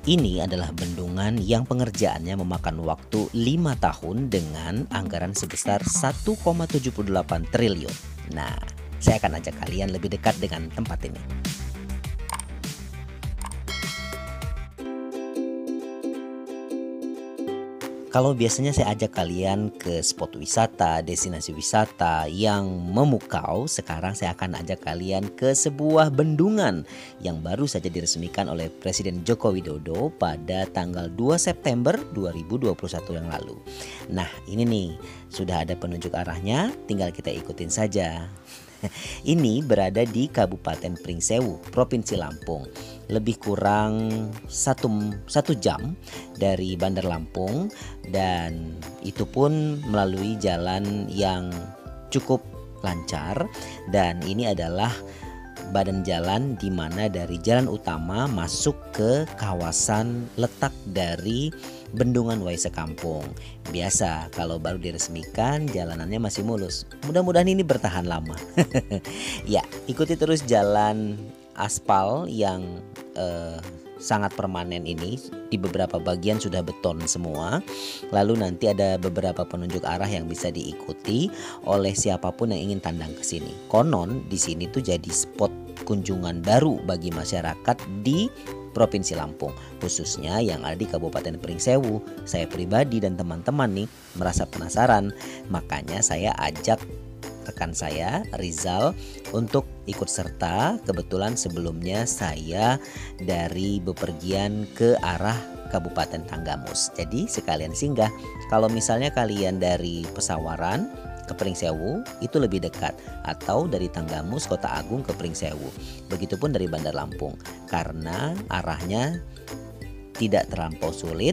Ini adalah bendungan yang pengerjaannya memakan waktu 5 tahun dengan anggaran sebesar 1,78 triliun. Nah, saya akan ajak kalian lebih dekat dengan tempat ini. Kalau biasanya saya ajak kalian ke spot wisata, destinasi wisata yang memukau, sekarang saya akan ajak kalian ke sebuah bendungan yang baru saja diresmikan oleh Presiden Joko Widodo pada tanggal 2 September 2021 yang lalu. Nah, ini nih, sudah ada penunjuk arahnya, tinggal kita ikutin saja. Ini berada di Kabupaten Pringsewu, Provinsi Lampung. Lebih kurang satu jam dari Bandar Lampung, dan itu pun melalui jalan yang cukup lancar. Dan ini adalah badan jalan di mana dari jalan utama masuk ke kawasan letak dari Bendungan Wai Sekampung. Biasa kalau baru diresmikan jalanannya masih mulus. Mudah-mudahan ini bertahan lama. Ya, ikuti terus jalan aspal yang sangat permanen ini. Di beberapa bagian sudah beton semua. Lalu nanti ada beberapa penunjuk arah yang bisa diikuti oleh siapapun yang ingin tandang ke sini. Konon di sini tuh jadi spot kunjungan baru bagi masyarakat di Provinsi Lampung, khususnya yang ada di Kabupaten Pringsewu. Saya pribadi dan teman-teman nih merasa penasaran, makanya saya ajak rekan saya Rizal untuk ikut serta. Kebetulan sebelumnya saya dari bepergian ke arah Kabupaten Tanggamus, jadi sekalian singgah. Kalau misalnya kalian dari Pesawaran ke Pringsewu itu lebih dekat, atau dari Tanggamus Kota Agung ke Pringsewu. Begitupun dari Bandar Lampung, karena arahnya tidak terlampau sulit.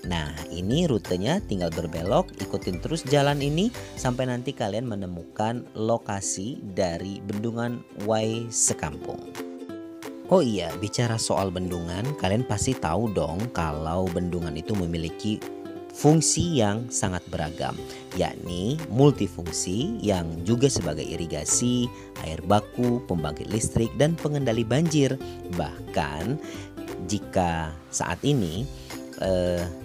Nah, ini rutenya tinggal berbelok, ikutin terus jalan ini sampai nanti kalian menemukan lokasi dari Bendungan Wai Sekampung. Oh iya, bicara soal bendungan, kalian pasti tahu dong kalau bendungan itu memiliki fungsi yang sangat beragam, yakni multifungsi yang juga sebagai irigasi, air baku, pembangkit listrik, dan pengendali banjir. Bahkan jika saat ini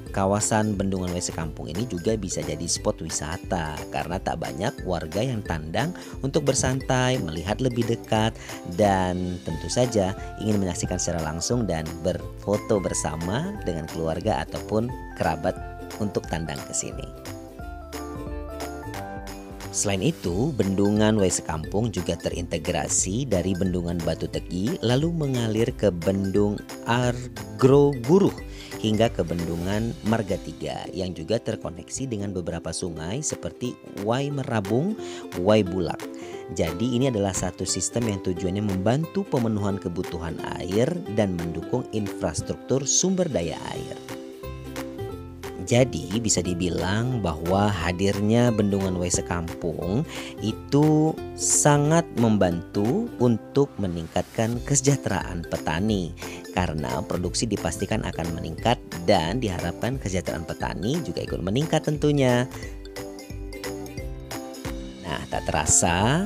kawasan Bendungan Wai Sekampung ini juga bisa jadi spot wisata karena tak banyak warga yang tandang untuk bersantai, melihat lebih dekat, dan tentu saja ingin menyaksikan secara langsung dan berfoto bersama dengan keluarga ataupun kerabat untuk tandang ke sini. Selain itu, Bendungan Wai Sekampung juga terintegrasi dari Bendungan Batu Tegi lalu mengalir ke Bendung Argroguruh hingga ke Bendungan Marga 3 yang juga terkoneksi dengan beberapa sungai seperti Wai Merabung, Wai Bulak. Jadi ini adalah satu sistem yang tujuannya membantu pemenuhan kebutuhan air dan mendukung infrastruktur sumber daya air. Jadi bisa dibilang bahwa hadirnya Bendungan Wai Sekampung itu sangat membantu untuk meningkatkan kesejahteraan petani, karena produksi dipastikan akan meningkat dan diharapkan kesejahteraan petani juga ikut meningkat tentunya. Nah, tak terasa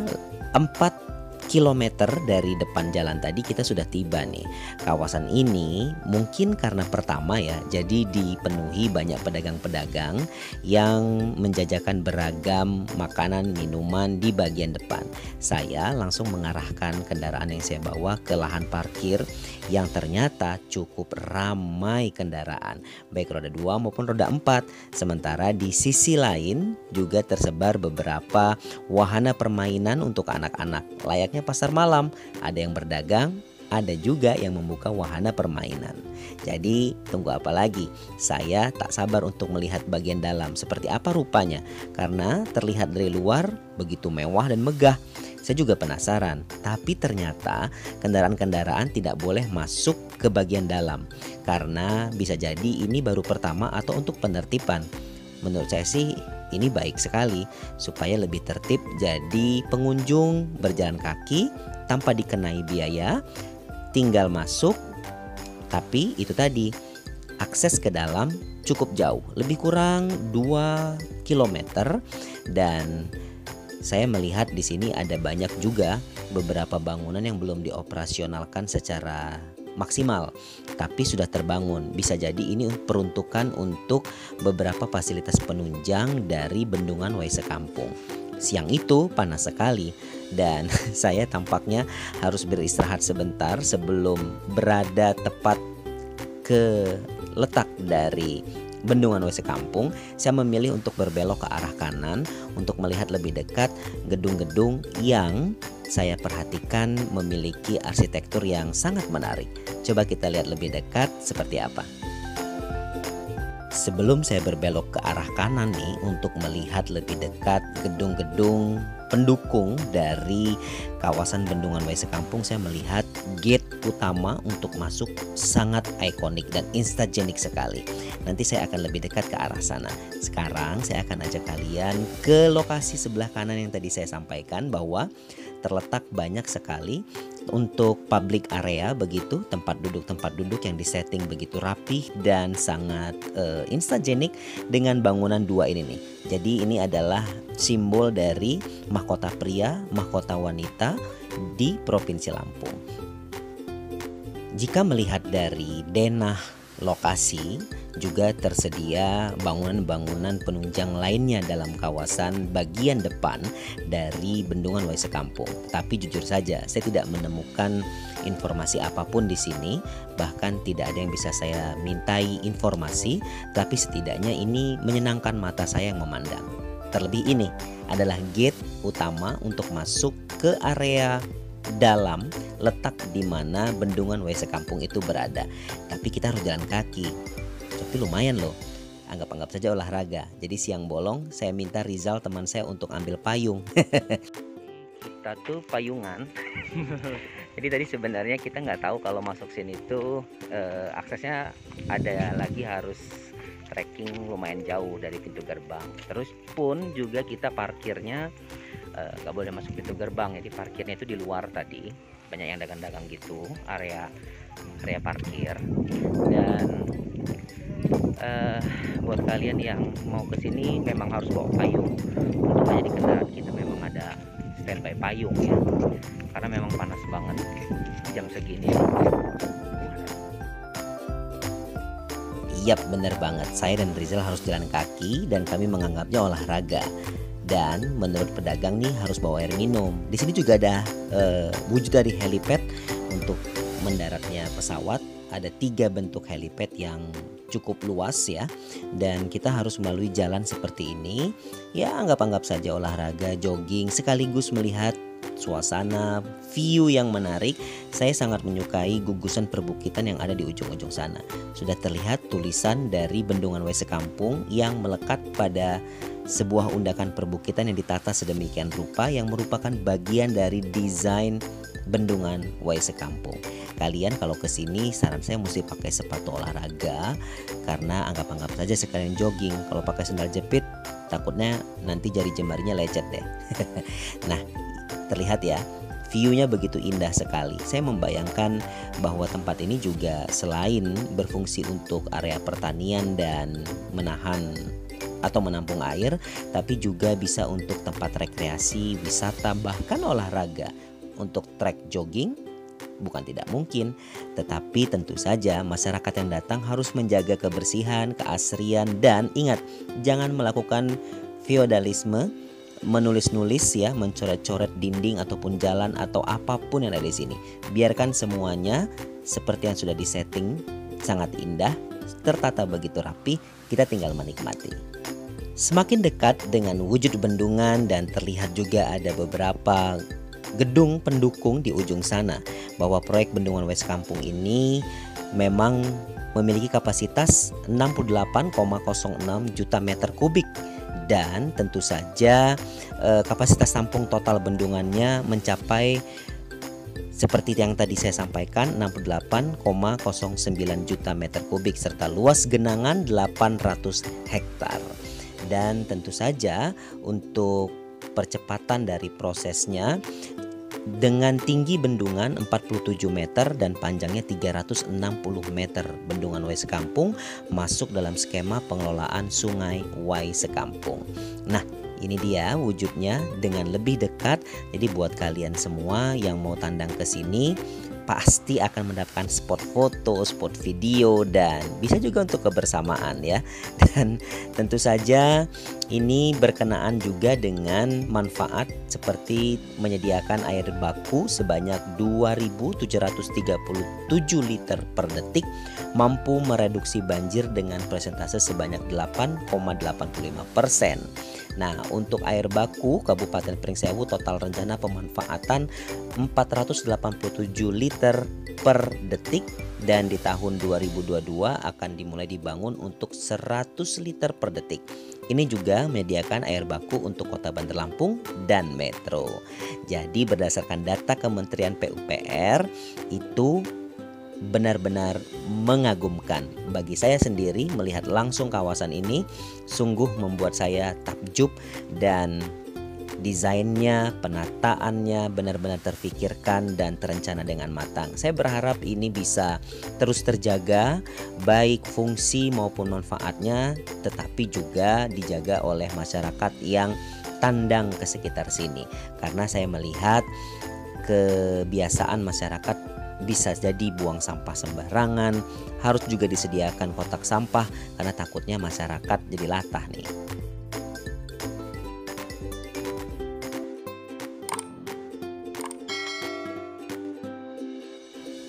4 kilometer dari depan jalan tadi kita sudah tiba nih. Kawasan ini mungkin karena pertama ya, jadi dipenuhi banyak pedagang-pedagang yang menjajakan beragam makanan, minuman di bagian depan. Saya langsung mengarahkan kendaraan yang saya bawa ke lahan parkir yang ternyata cukup ramai kendaraan, baik roda 2 maupun roda 4. Sementara di sisi lain juga tersebar beberapa wahana permainan untuk anak-anak, layaknya pasar malam. Ada yang berdagang, ada juga yang membuka wahana permainan. Jadi tunggu apa lagi? Saya tak sabar untuk melihat bagian dalam seperti apa rupanya, karena terlihat dari luar begitu mewah dan megah. Saya juga penasaran, tapi ternyata kendaraan-kendaraan tidak boleh masuk ke bagian dalam karena bisa jadi ini baru pertama atau untuk penertiban. Menurut saya sih ini baik sekali supaya lebih tertib, jadi pengunjung berjalan kaki tanpa dikenai biaya, tinggal masuk. Tapi itu tadi, akses ke dalam cukup jauh, lebih kurang 2 km, dan saya melihat di sini ada banyak juga beberapa bangunan yang belum dioperasionalkan secara maksimal, tapi sudah terbangun. Bisa jadi ini peruntukan untuk beberapa fasilitas penunjang dari bendungan Waise Kampung. Siang itu panas sekali dan saya tampaknya harus beristirahat sebentar sebelum berada tepat ke letak dari bendungan Waise Kampung. Saya memilih untuk berbelok ke arah kanan untuk melihat lebih dekat gedung-gedung yang saya perhatikan memiliki arsitektur yang sangat menarik. Coba kita lihat lebih dekat seperti apa. Sebelum saya berbelok ke arah kanan nih untuk melihat lebih dekat gedung-gedung pendukung dari kawasan bendungan Waise Kampung, saya melihat gate utama untuk masuk sangat ikonik dan instagenik sekali. Nanti saya akan lebih dekat ke arah sana. Sekarang saya akan ajak kalian ke lokasi sebelah kanan yang tadi saya sampaikan bahwa terletak banyak sekali untuk public area, begitu tempat duduk yang disetting begitu rapih dan sangat instagenik dengan bangunan dua ini nih. Jadi ini adalah simbol dari mahkota pria, mahkota wanita di Provinsi Lampung. Jika melihat dari denah lokasi, juga tersedia bangunan-bangunan penunjang lainnya dalam kawasan bagian depan dari bendungan Waise Kampung. Tapi jujur saja, saya tidak menemukan informasi apapun di sini, bahkan tidak ada yang bisa saya mintai informasi, tapi setidaknya ini menyenangkan mata saya yang memandang. Terlebih ini adalah gate utama untuk masuk ke area dalam letak di mana bendungan Waise Kampung itu berada. Tapi kita harus jalan kaki. Tapi lumayan loh. Anggap-anggap saja olahraga. Jadi siang bolong saya minta Rizal teman saya untuk ambil payung. Kita tuh payungan. Jadi tadi sebenarnya kita nggak tahu kalau masuk sini tuh aksesnya ada lagi, harus trekking lumayan jauh dari pintu gerbang. Terus pun juga kita parkirnya nggak boleh masuk pintu gerbang, jadi parkirnya itu di luar tadi. Banyak yang dagang-dagang gitu, area parkir. Dan buat kalian yang mau kesini memang harus bawa payung. Untuk aja di kendaraan kita memang ada standby payung ya, karena memang panas banget jam segini. Yap, bener banget. Saya dan Rizal harus jalan kaki dan kami menganggapnya olahraga. Dan menurut pedagang nih harus bawa air minum. Di sini juga ada wujud dari helipad untuk mendaratnya pesawat. Ada 3 bentuk helipad yang cukup luas ya. Dan kita harus melalui jalan seperti ini. Ya anggap-anggap saja olahraga, jogging, sekaligus melihat suasana, view yang menarik. Saya sangat menyukai gugusan perbukitan yang ada di ujung-ujung sana. Sudah terlihat tulisan dari bendungan Waise Kampung yang melekat pada sebuah undakan perbukitan yang ditata sedemikian rupa, yang merupakan bagian dari desain bendungan Waise Kampung. Kalian kalau kesini saran saya mesti pakai sepatu olahraga, karena anggap-anggap saja sekalian jogging. Kalau pakai sandal jepit takutnya nanti jari jemarinya lecet deh. Nah, terlihat ya, view-nya begitu indah sekali. Saya membayangkan bahwa tempat ini juga selain berfungsi untuk area pertanian dan menahan atau menampung air, tapi juga bisa untuk tempat rekreasi, wisata, bahkan olahraga. Untuk trek jogging bukan tidak mungkin, tetapi tentu saja masyarakat yang datang harus menjaga kebersihan, keasrian, dan ingat, jangan melakukan feodalisme, menulis-nulis ya, mencoret-coret dinding ataupun jalan atau apapun yang ada di sini. Biarkan semuanya seperti yang sudah disetting, sangat indah, tertata begitu rapi, kita tinggal menikmati. Semakin dekat dengan wujud bendungan dan terlihat juga ada beberapa gedung pendukung di ujung sana, bahwa proyek bendungan Waise Kampung ini memang memiliki kapasitas 68,06 juta meter kubik. Dan tentu saja kapasitas tampung total bendungannya mencapai seperti yang tadi saya sampaikan 68,09 juta meter kubik serta luas genangan 800 hektar. Dan tentu saja untuk percepatan dari prosesnya, dengan tinggi bendungan 47 meter dan panjangnya 360 meter, bendungan Waise Kampung masuk dalam skema pengelolaan Sungai Waise Kampung. Nah, ini dia wujudnya dengan lebih dekat. Jadi buat kalian semua yang mau tandang ke sini, pasti akan mendapatkan spot foto, spot video, dan bisa juga untuk kebersamaan ya. Dan tentu saja ini berkenaan juga dengan manfaat seperti menyediakan air baku sebanyak 2.737 liter per detik, mampu mereduksi banjir dengan persentase sebanyak 8,85%. Nah, untuk air baku Kabupaten Pringsewu total rencana pemanfaatan 487 liter per detik, dan di tahun 2022 akan dimulai dibangun untuk 100 liter per detik. Ini juga menyediakan air baku untuk Kota Bandar Lampung dan Metro. Jadi berdasarkan data Kementerian PUPR itu benar-benar mengagumkan. Bagi saya sendiri melihat langsung kawasan ini sungguh membuat saya takjub, dan desainnya, penataannya benar-benar terfikirkan dan terencana dengan matang. Saya berharap ini bisa terus terjaga, baik fungsi maupun manfaatnya, tetapi juga dijaga oleh masyarakat yang tandang ke sekitar sini. Karena saya melihat kebiasaan masyarakat bisa jadi buang sampah sembarangan, harus juga disediakan kotak sampah karena takutnya masyarakat jadi latah nih.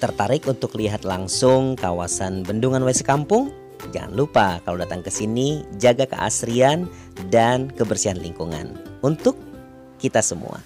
Tertarik untuk lihat langsung kawasan Bendungan WC Kampung? Jangan lupa kalau datang ke sini jaga keasrian dan kebersihan lingkungan untuk kita semua.